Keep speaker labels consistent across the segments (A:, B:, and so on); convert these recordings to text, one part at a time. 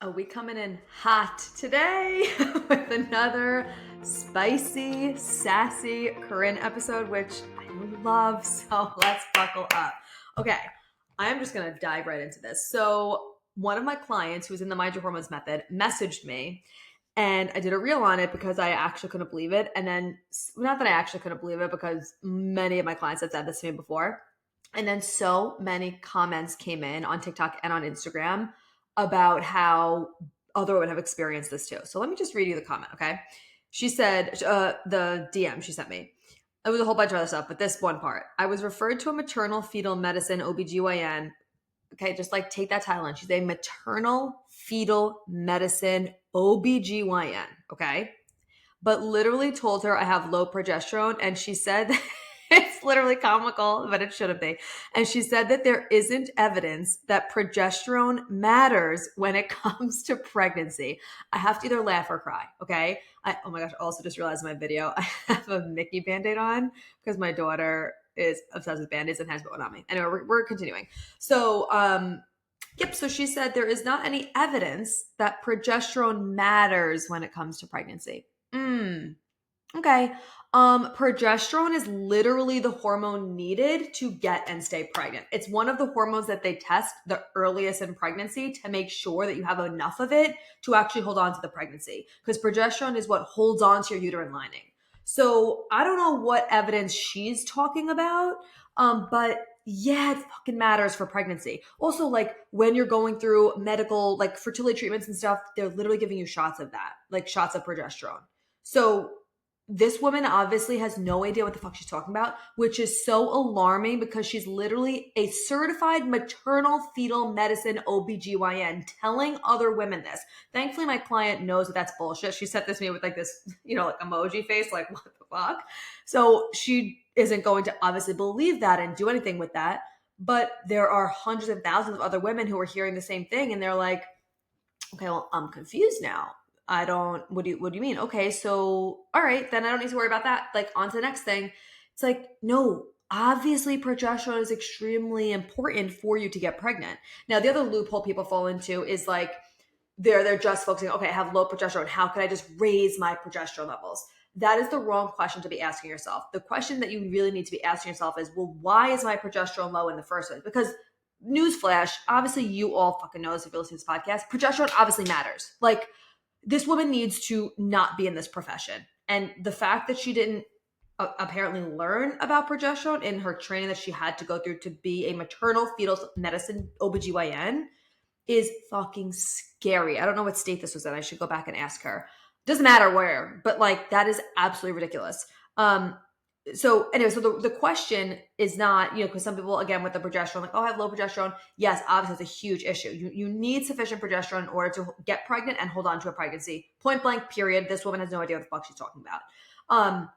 A: Are we coming in hot today with another spicy, sassy Corinne episode, which I love. So let's buckle up. Okay, I'm just going to dive right into this. So, one of my clients who's in the Mind Your Hormones method messaged me, and I did a reel on it because I actually couldn't believe it. And then, not that I actually couldn't believe it, because many of my clients have said this to me before. And then so many comments came in on TikTok and on Instagram about how other women have experienced this too. So let me just read you the comment, okay? She said, the DM she sent me. It was a whole bunch of other stuff, but this one part. I was referred to a maternal fetal medicine OBGYN. Okay, just like take that title in. She's a maternal fetal medicine OBGYN, okay? But literally told her I have low progesterone, and she said it's literally comical, but it shouldn't be. And she said that there isn't evidence that progesterone matters when it comes to pregnancy. I have to either laugh or cry, okay? Oh my gosh, I also just realized in my video, I have a Mickey Band-Aid on because my daughter is obsessed with Band-Aids and has one on me. Anyway, we're continuing. So, yep, so she said there is not any evidence that progesterone matters when it comes to pregnancy. Okay. Progesterone is literally the hormone needed to get and stay pregnant. It's one of the hormones that they test the earliest in pregnancy to make sure that you have enough of it to actually hold on to the pregnancy. Because progesterone is what holds on to your uterine lining. So I don't know what evidence she's talking about, but yeah, it fucking matters for pregnancy. Also, like when you're going through medical, like fertility treatments and stuff, they're literally giving you shots of that, like shots of progesterone. So this woman obviously has no idea what the fuck she's talking about, which is so alarming because she's literally a certified maternal fetal medicine OBGYN telling other women this. Thankfully, my client knows that that's bullshit. She sent this to me with like this, like emoji face, like, what the fuck? So she isn't going to obviously believe that and do anything with that. But there are hundreds of thousands of other women who are hearing the same thing, and they're like, okay, well, I'm confused now. What do you mean? Okay, so all right, then I don't need to worry about that. Like on to the next thing. It's like, no, obviously progesterone is extremely important for you to get pregnant. Now, the other loophole people fall into is like they're just focusing, okay, I have low progesterone. How can I just raise my progesterone levels? That is the wrong question to be asking yourself. The question that you really need to be asking yourself is, well, why is my progesterone low in the first place? Because newsflash, obviously you all fucking know this if you listen to this podcast, progesterone obviously matters. Like this woman needs to not be in this profession. And the fact that she didn't apparently learn about progesterone in her training that she had to go through to be a maternal fetal medicine OBGYN is fucking scary. I don't know what state this was in. I should go back and ask her. Doesn't matter where, but like that is absolutely ridiculous. So anyway, so the question is not, because some people, again, with the progesterone, like, oh, I have low progesterone. Yes, obviously it's a huge issue. You need sufficient progesterone in order to get pregnant and hold on to a pregnancy. Point blank, period. This woman has no idea what the fuck she's talking about.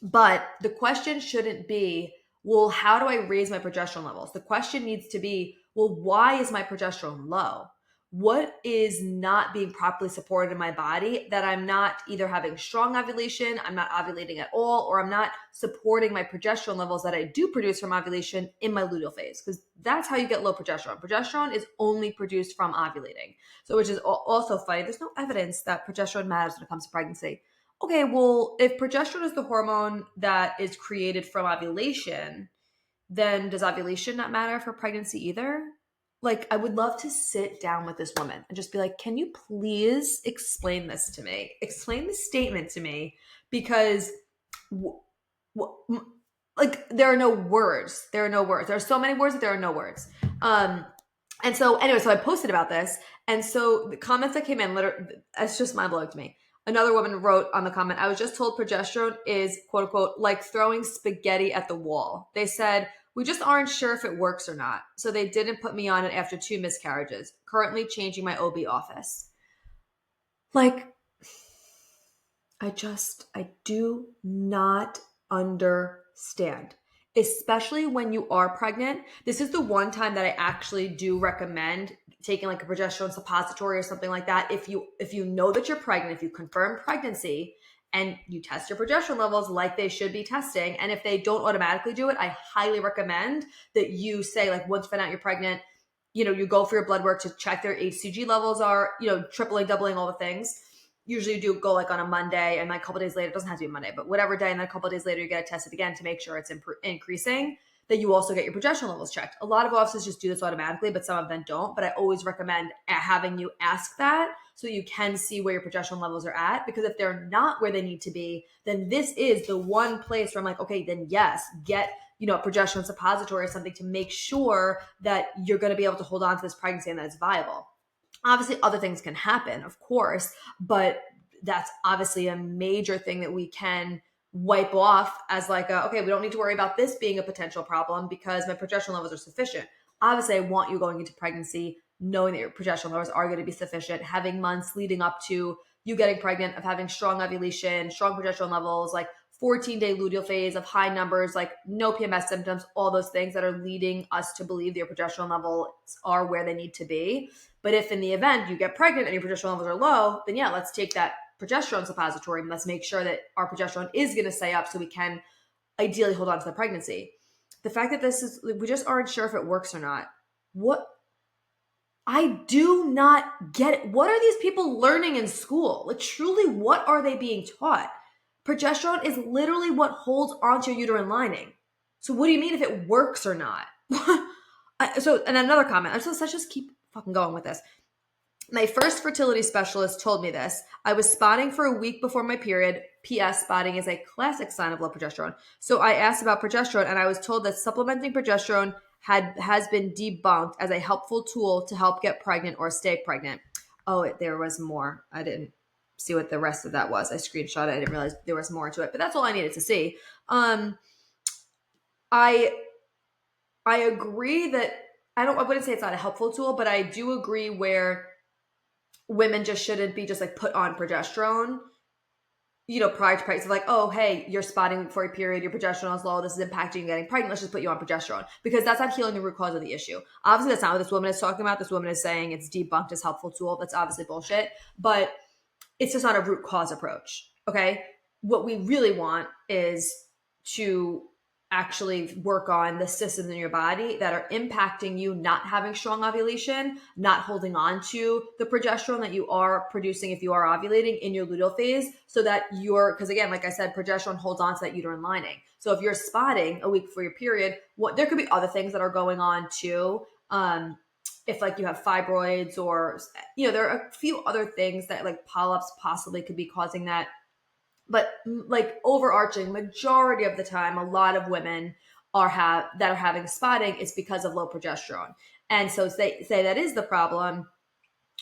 A: But the question shouldn't be, well, how do I raise my progesterone levels? The question needs to be, well, why is my progesterone low? What is not being properly supported in my body that I'm not either having strong ovulation, I'm not ovulating at all, or I'm not supporting my progesterone levels that I do produce from ovulation in my luteal phase? Because that's how you get low progesterone. Progesterone is only produced from ovulating. So, which is also funny. There's no evidence that progesterone matters when it comes to pregnancy. Okay, well, if progesterone is the hormone that is created from ovulation, then does ovulation not matter for pregnancy either? Like, I would love to sit down with this woman and just be like, can you please explain this to me? Explain the statement to me, because like there are no words. There are no words. There are so many words that there are no words. And so anyway, so I posted about this. And so the comments that came in, literally, it's just mind blowing to me. Another woman wrote on the comment, I was just told progesterone is, quote unquote, like throwing spaghetti at the wall. They said, we just aren't sure if it works or not. So they didn't put me on it after 2 miscarriages. Currently changing my OB office. Like, I do not understand. Especially when you are pregnant. This is the one time that I actually do recommend taking like a progesterone suppository or something like that. If you know that you're pregnant, if you confirm pregnancy and you test your progesterone levels like they should be testing, and if they don't automatically do it, I highly recommend that you say, like, once you find out you're pregnant, you go for your blood work to check their HCG levels are, tripling, doubling, all the things. Usually you do go like on a Monday, and like a couple days later, it doesn't have to be Monday, but whatever day, and then a couple days later, you get it tested again to make sure it's increasing. That you also get your progesterone levels checked. A lot of offices just do this automatically, but some of them don't. But I always recommend having you ask that so you can see where your progesterone levels are at. Because if they're not where they need to be, then this is the one place where I'm like, okay, then yes, get a progesterone suppository or something to make sure that you're going to be able to hold on to this pregnancy and that it's viable. Obviously, other things can happen, of course, but that's obviously a major thing that we can wipe off as like, okay, we don't need to worry about this being a potential problem because my progesterone levels are sufficient. Obviously, I want you going into pregnancy knowing that your progesterone levels are going to be sufficient, having months leading up to you getting pregnant, of having strong ovulation, strong progesterone levels, like 14-day luteal phase of high numbers, like no PMS symptoms, all those things that are leading us to believe that your progesterone levels are where they need to be. But if in the event you get pregnant and your progesterone levels are low, then yeah, let's take that progesterone suppository and let's make sure that our progesterone is going to stay up so we can ideally hold on to the pregnancy. The fact that we just aren't sure if it works or not. I do not get it. What are these people learning in school? Like, truly, what are they being taught? Progesterone is literally what holds onto your uterine lining. So what do you mean if it works or not? And another comment. Let's just keep fucking going with this. My first fertility specialist told me this. I was spotting for a week before my period. P.S. Spotting is a classic sign of low progesterone. So I asked about progesterone, and I was told that supplementing progesterone has been debunked as a helpful tool to help get pregnant or stay pregnant. Oh, there was more. I didn't see what the rest of that was. I screenshot it. I didn't realize there was more to it, but that's all I needed to see. I agree that I wouldn't say it's not a helpful tool, but I do agree where women just shouldn't be just like put on progesterone, prior to pregnancy. Like, oh, hey, you're spotting for a period, your progesterone is low, this is impacting you getting pregnant, let's just put you on progesterone, because that's not healing the root cause of the issue. Obviously, that's not what this woman is talking about. This woman is saying it's debunked as helpful tool. That's obviously bullshit, but it's just not a root cause approach. Okay. What we really want is to actually work on the systems in your body that are impacting you not having strong ovulation, not holding on to the progesterone that you are producing if you are ovulating in your luteal phase, so that because again, like I said, progesterone holds on to that uterine lining. So if you're spotting a week before your period, there could be other things that are going on too. If like you have fibroids or, there are a few other things that like polyps possibly could be causing that. But like overarching majority of the time, a lot of women that are having spotting is because of low progesterone. And so say that is the problem.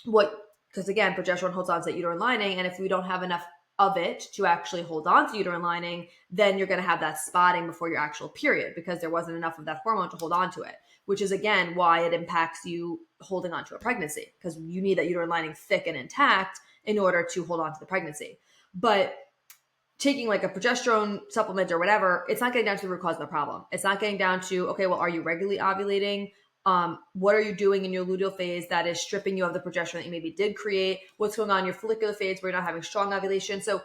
A: Because again, progesterone holds on to that uterine lining. And if we don't have enough of it to actually hold on to uterine lining, then you're going to have that spotting before your actual period, because there wasn't enough of that hormone to hold on to it, which is again why it impacts you holding on to a pregnancy, because you need that uterine lining thick and intact in order to hold on to the pregnancy. But taking like a progesterone supplement or whatever, it's not getting down to the root cause of the problem. It's not getting down to, okay, well, are you regularly ovulating? What are you doing in your luteal phase that is stripping you of the progesterone that you maybe did create? What's going on in your follicular phase where you're not having strong ovulation? So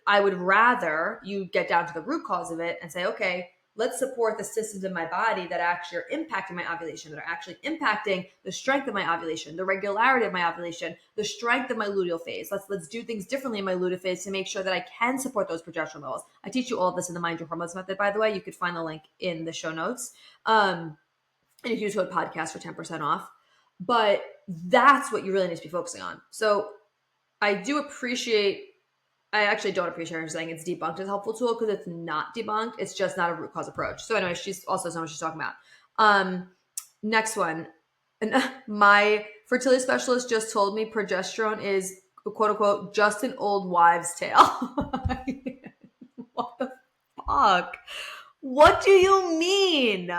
A: I would rather you get down to the root cause of it and say, okay, let's support the systems in my body that actually are impacting my ovulation, that are actually impacting the strength of my ovulation, the regularity of my ovulation, the strength of my luteal phase. Let's do things differently in my luteal phase to make sure that I can support those progesterone levels. I teach you all of this in the Mind Your Hormones method, by the way. You could find the link in the show notes. And you can use code podcast for 10% off. But that's what you really need to be focusing on. So I actually don't appreciate her saying it's debunked as a helpful tool, because it's not debunked. It's just not a root cause approach. So anyway, she's also knows what she's talking about. Next one. My fertility specialist just told me progesterone is, quote unquote, just an old wives' tale. What the fuck? What do you mean?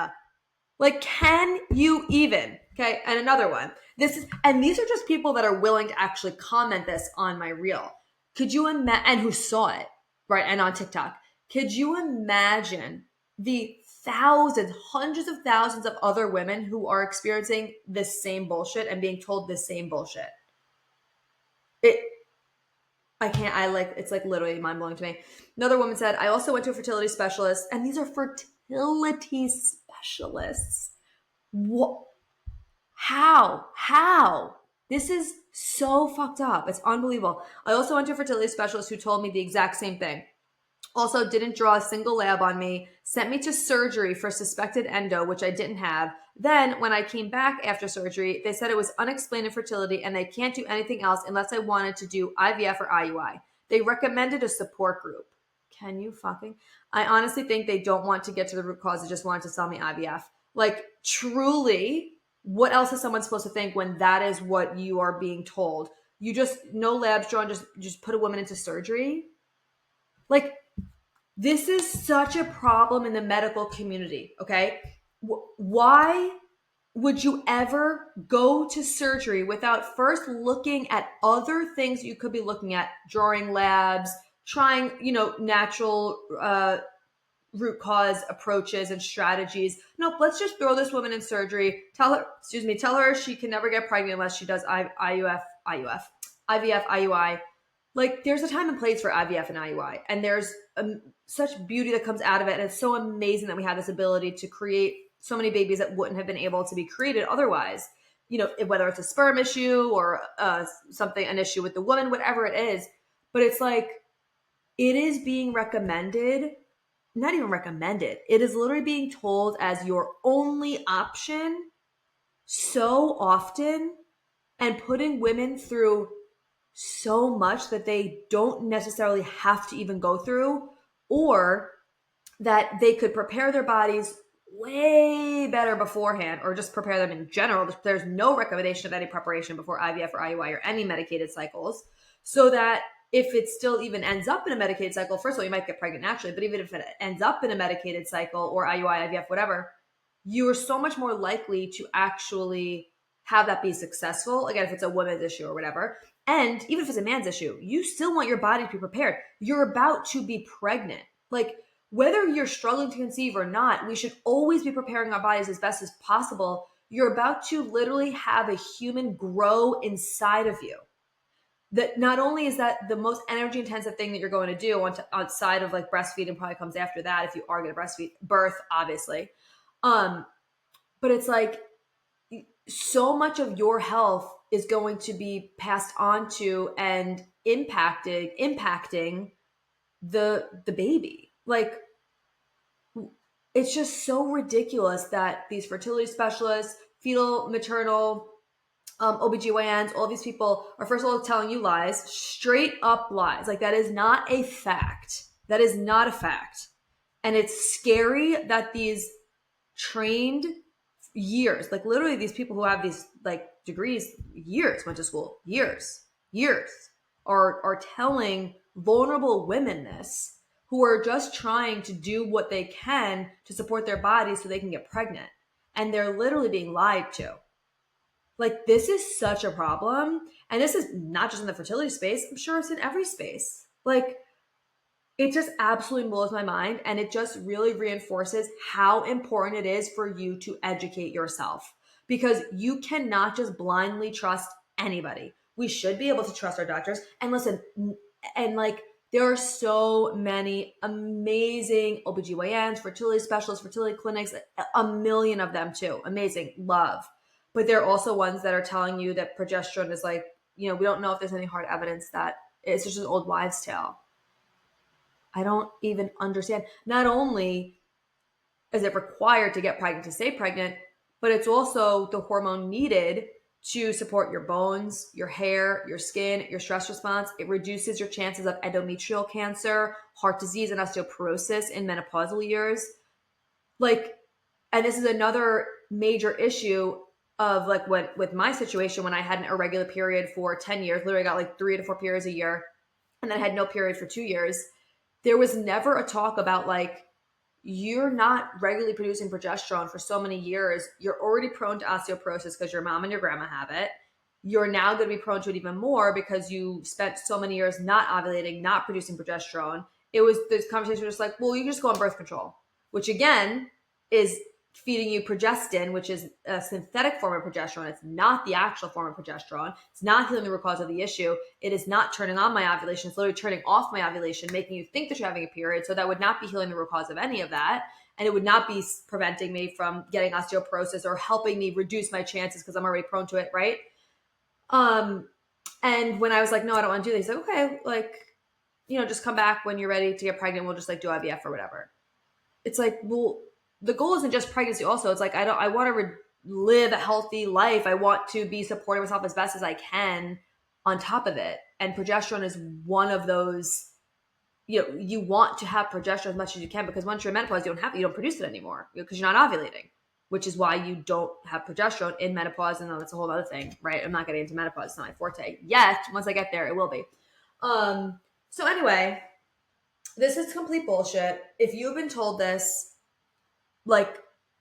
A: Like, can you even? Okay, and another one. These are just people that are willing to actually comment this on my reel. Could you imagine, and who saw it, right? And on TikTok, could you imagine the thousands, hundreds of thousands of other women who are experiencing this same bullshit and being told this same bullshit? It's like literally mind blowing to me. Another woman said, I also went to a fertility specialist, and these are fertility specialists. What? How? This is so fucked up. It's unbelievable. I also went to a fertility specialist who told me the exact same thing. Also, didn't draw a single lab on me, sent me to surgery for suspected endo, which I didn't have. Then, when I came back after surgery, they said it was unexplained infertility and they can't do anything else unless I wanted to do IVF or IUI. They recommended a support group. Can you fucking? I honestly think they don't want to get to the root cause. They just wanted to sell me IVF. Like, truly, what else is someone supposed to think when that is what you are being told? You just, no labs drawn, just put a woman into surgery? Like, this is such a problem in the medical community, okay? Why would you ever go to surgery without first looking at other things you could be looking at, drawing labs, trying, natural root cause approaches and strategies? Nope, let's just throw this woman in surgery. Tell her she can never get pregnant unless she does IVF, IUI. Like, there's a time and place for IVF and IUI, and there's such beauty that comes out of it. And it's so amazing that we have this ability to create so many babies that wouldn't have been able to be created otherwise. Whether it's a sperm issue or an issue with the woman, whatever it is. But it's like, it is being recommended, not even recommended. It is literally being told as your only option so often, and putting women through so much that they don't necessarily have to even go through, or that they could prepare their bodies way better beforehand, or just prepare them in general. There's no recommendation of any preparation before IVF or IUI or any medicated cycles, so that if it still even ends up in a medicated cycle, first of all, you might get pregnant naturally, but even if it ends up in a medicated cycle or IUI, IVF, whatever, you are so much more likely to actually have that be successful. Again, if it's a woman's issue or whatever. And even if it's a man's issue, you still want your body to be prepared. You're about to be pregnant. Like, whether you're struggling to conceive or not, we should always be preparing our bodies as best as possible. You're about to literally have a human grow inside of you. That not only is that the most energy intensive thing that you're going to do outside of like breastfeeding, probably comes after that if you are going to birth, obviously. But it's like, so much of your health is going to be passed on to and impacting the baby. Like, it's just so ridiculous that these fertility specialists, fetal, maternal, OBGYNs, all these people are first of all telling you lies, straight up lies. Like, that is not a fact. That is not a fact. And it's scary that these trained years, like literally these people who have these like degrees, went to school, years, are telling vulnerable women this, who are just trying to do what they can to support their bodies so they can get pregnant. And they're literally being lied to. Like, this is such a problem. And this is not just in the fertility space. I'm sure it's in every space. Like, it just absolutely blows my mind. And it just really reinforces how important it is for you to educate yourself, because you cannot just blindly trust anybody. We should be able to trust our doctors. And listen, and like, there are so many amazing OBGYNs, fertility specialists, fertility clinics, a million of them too. Amazing, love. But there are also ones that are telling you that progesterone is like, we don't know if there's any hard evidence that it's just an old wives' tale. I don't even understand. Not only is it required to get pregnant to stay pregnant, but it's also the hormone needed to support your bones, your hair, your skin, your stress response. It reduces your chances of endometrial cancer, heart disease, and osteoporosis in menopausal years. Like, and this is another major issue of like with my situation, when I had an irregular period for 10 years, literally got like 3 to 4 periods a year, and then I had no period for 2 years. There was never a talk about like, you're not regularly producing progesterone for so many years. You're already prone to osteoporosis because your mom and your grandma have it. You're now going to be prone to it even more because you spent so many years not ovulating, not producing progesterone. This conversation was just like, well, you can just go on birth control, which again is feeding you progestin, which is a synthetic form of progesterone. It's not the actual form of progesterone. It's not healing the root cause of the issue. It is not turning on my ovulation. It's literally turning off my ovulation, making you think that you're having a period. So that would not be healing the root cause of any of that. and it would not be preventing me from getting osteoporosis or helping me reduce my chances because I'm already prone to it, right? And when I was like, no, I don't want to do this, he's like, okay, like, just come back when you're ready to get pregnant. We'll just like do IVF or whatever. It's like, well, the goal isn't just pregnancy also. It's like, I want to live a healthy life. I want to be supporting myself as best as I can on top of it. And progesterone is one of those, you want to have progesterone as much as you can, because once you're in menopause, you don't produce it anymore because you're not ovulating, which is why you don't have progesterone in menopause. And that's a whole other thing, right? I'm not getting into menopause. It's not my forte yet. Once I get there, it will be. So anyway, this is complete bullshit. If you've been told this, like,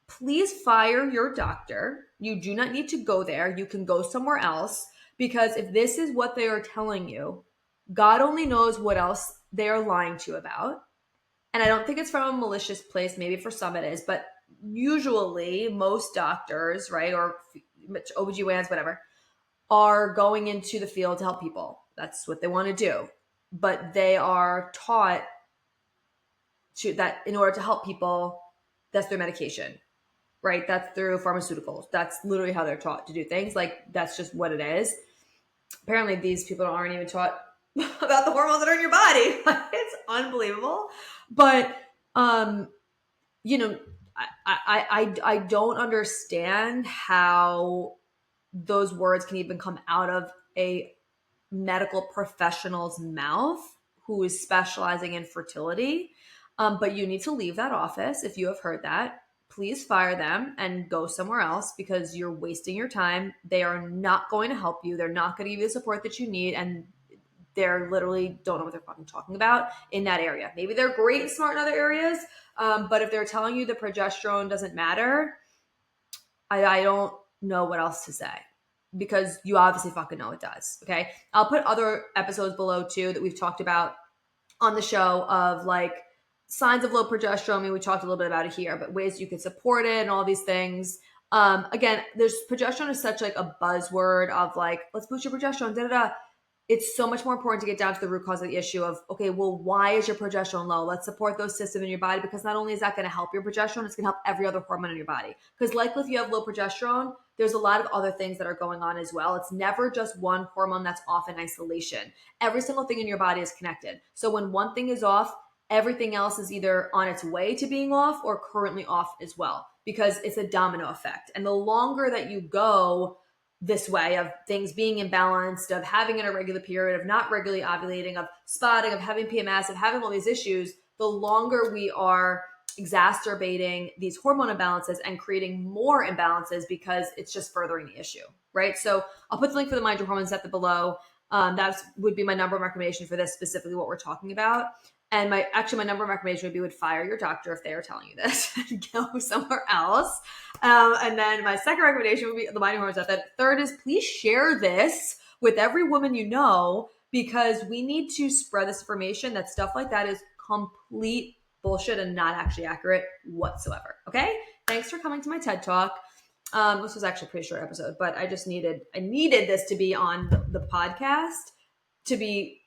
A: please fire your doctor. You do not need to go there. You can go somewhere else, because if this is what they are telling you, God only knows what else they are lying to you about. And I don't think it's from a malicious place. Maybe for some it is, but usually most doctors, right, or OBGYNs, whatever, are going into the field to help people. That's what they want to do. But they are taught that in order to help people, that's their medication, right? That's through pharmaceuticals. That's literally how they're taught to do things. Like, that's just what it is. Apparently these people aren't even taught about the hormones that are in your body. It's unbelievable. But, I don't understand how those words can even come out of a medical professional's mouth who is specializing in fertility. But you need to leave that office. If you have heard that, please fire them and go somewhere else, because you're wasting your time. They are not going to help you. They're not going to give you the support that you need. And they're literally don't know what they're fucking talking about in that area. Maybe they're great and smart in other areas. But if they're telling you the progesterone doesn't matter, I don't know what else to say, because you obviously fucking know it does. Okay. I'll put other episodes below too that we've talked about on the show of like signs of low progesterone. I mean, we talked a little bit about it here, but ways you can support it and all these things. Again, there's progesterone is such like a buzzword of like, let's boost your progesterone, It's so much more important to get down to the root cause of the issue of, okay, well, why is your progesterone low? Let's support those systems in your body, because not only is that going to help your progesterone, it's going to help every other hormone in your body. Because likely if you have low progesterone, there's a lot of other things that are going on as well. It's never just one hormone that's off in isolation. Every single thing in your body is connected. So when one thing is off, everything else is either on its way to being off or currently off as well, because it's a domino effect. And the longer that you go this way of things being imbalanced, of having an irregular period, of not regularly ovulating, of spotting, of having PMS, of having all these issues, the longer we are exacerbating these hormone imbalances and creating more imbalances, because it's just furthering the issue, right? So I'll put the link for the Mind Your Hormones at the below. That would be my number one recommendation for this, specifically what we're talking about. And my number one recommendation would fire your doctor if they are telling you this and go somewhere else. And then my second recommendation would be the Mind Your Hormones. That third is, please share this with every woman you know, because we need to spread this information that stuff like that is complete bullshit and not actually accurate whatsoever. Okay. Thanks for coming to my TED Talk. This was actually a pretty short episode, but I needed this to be on the podcast to be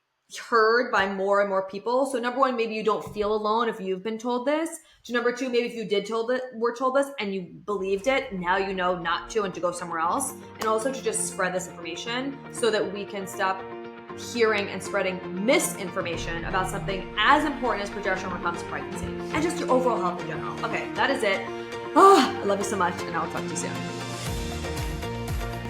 A: heard by more and more people. So number one, maybe you don't feel alone if you've been told this. So number two, maybe if you were told this and you believed it, now you know not to and to go somewhere else. And also to just spread this information so that we can stop hearing and spreading misinformation about something as important as progesterone when it comes to pregnancy and just your overall health in general. Okay, that is it. I love you so much, and I'll talk to you soon.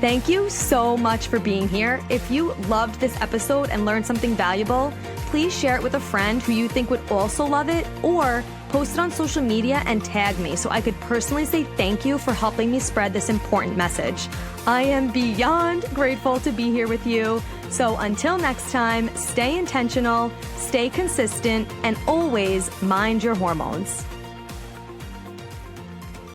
B: Thank you so much for being here. If you loved this episode and learned something valuable, please share it with a friend who you think would also love it, or post it on social media and tag me so I could personally say thank you for helping me spread this important message. I am beyond grateful to be here with you. So until next time, stay intentional, stay consistent, and always mind your hormones.